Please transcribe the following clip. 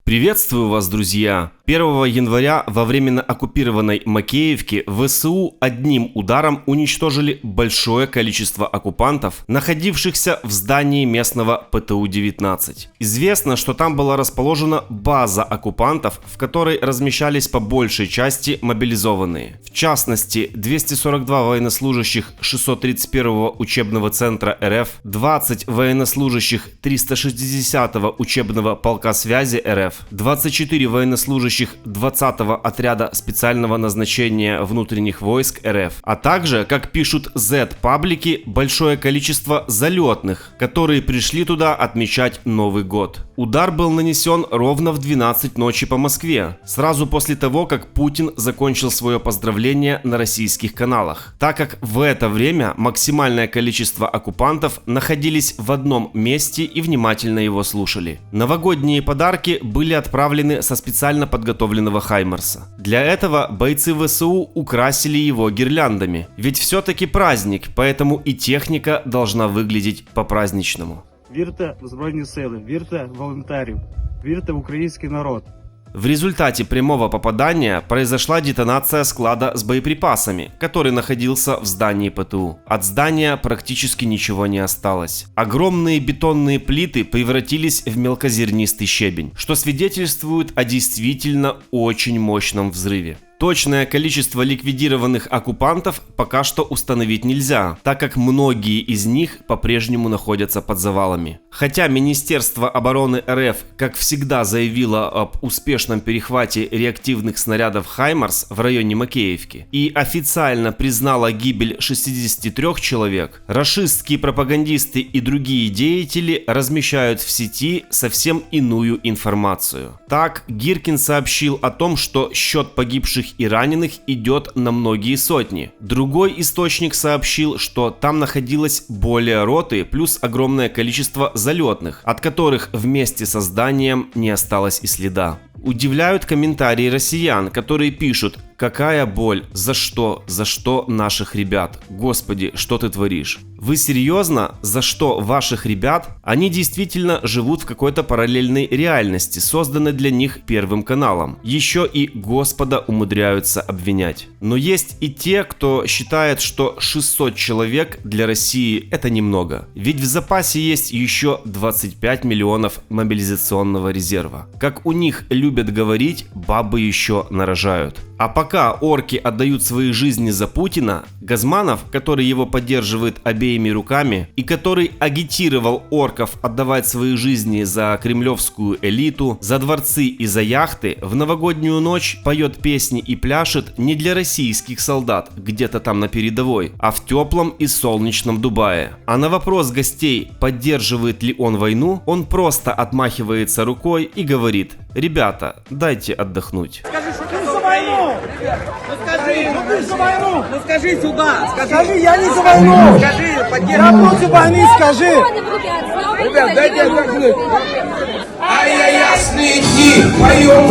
Приветствую вас, друзья! 1 января во временно оккупированной Макеевке ВСУ одним ударом уничтожили большое количество оккупантов, находившихся в здании местного ПТУ-19. Известно, что там была расположена база оккупантов, в которой размещались по большей части мобилизованные. В частности, 242 военнослужащих 631-го учебного центра РФ, 20 военнослужащих 360-го учебного полка связи РФ, 24 военнослужащих 20-го отряда специального назначения внутренних войск РФ, а также, как пишут Z-паблики, большое количество залетных, которые пришли туда отмечать Новый год. Удар был нанесен ровно в 12 ночи по Москве, сразу после того, как Путин закончил свое поздравление на российских каналах, так как в это время максимальное количество оккупантов находились в одном месте и внимательно его слушали. Новогодние подарки были отправлены со специально подготовленного Хаймерса. Для этого бойцы ВСУ украсили его гирляндами, ведь все-таки праздник, поэтому и техника должна выглядеть по-праздничному. Вірте в Збройні сили, вірте в волонтерів, вірте в український народ. В результате прямого попадания произошла детонация склада с боеприпасами, который находился в здании ПТУ. От здания практически ничего не осталось. Огромные бетонные плиты превратились в мелкозернистый щебень, что свидетельствует о действительно очень мощном взрыве. Точное количество ликвидированных оккупантов пока что установить нельзя, так как многие из них по-прежнему находятся под завалами. Хотя Министерство обороны РФ, как всегда, заявило об успешном перехвате реактивных снарядов «Хаймарс» в районе Макеевки и официально признало гибель 63 человек, рашистские пропагандисты и другие деятели размещают в сети совсем иную информацию. Так, Гиркин сообщил о том, что счет погибших и раненых идет на многие сотни. Другой источник сообщил, что там находилось более роты плюс огромное количество залетных, от которых вместе со зданием не осталось и следа. Удивляют комментарии россиян, которые пишут: «Какая боль? За что? За что наших ребят? Господи, что ты творишь?» Вы серьезно? За что ваших ребят? Они действительно живут в какой-то параллельной реальности, созданной для них Первым каналом. Еще и Господа умудряются обвинять. Но есть и те, кто считает, что 600 человек для России это немного. Ведь в запасе есть еще 25 миллионов мобилизационного резерва. Как у них любят говорить, бабы еще нарожают. А пока орки отдают свои жизни за Путина, Газманов, который его поддерживает обеими руками и который агитировал орков отдавать свои жизни за кремлевскую элиту, за дворцы и за яхты, в новогоднюю ночь поет песни и пляшет не для российских солдат где-то там на передовой, а в теплом и солнечном Дубае. А на вопрос гостей, поддерживает ли он войну, он просто отмахивается рукой и говорит: «Ребята, дайте отдохнуть». Скажи, что ты за войну! Ну скажи сюда! Скажи, я не за войну! Скажи, поддерживай! Я против войны, скажи! Ребят, дайте отдохнуть! А я ясные дни поем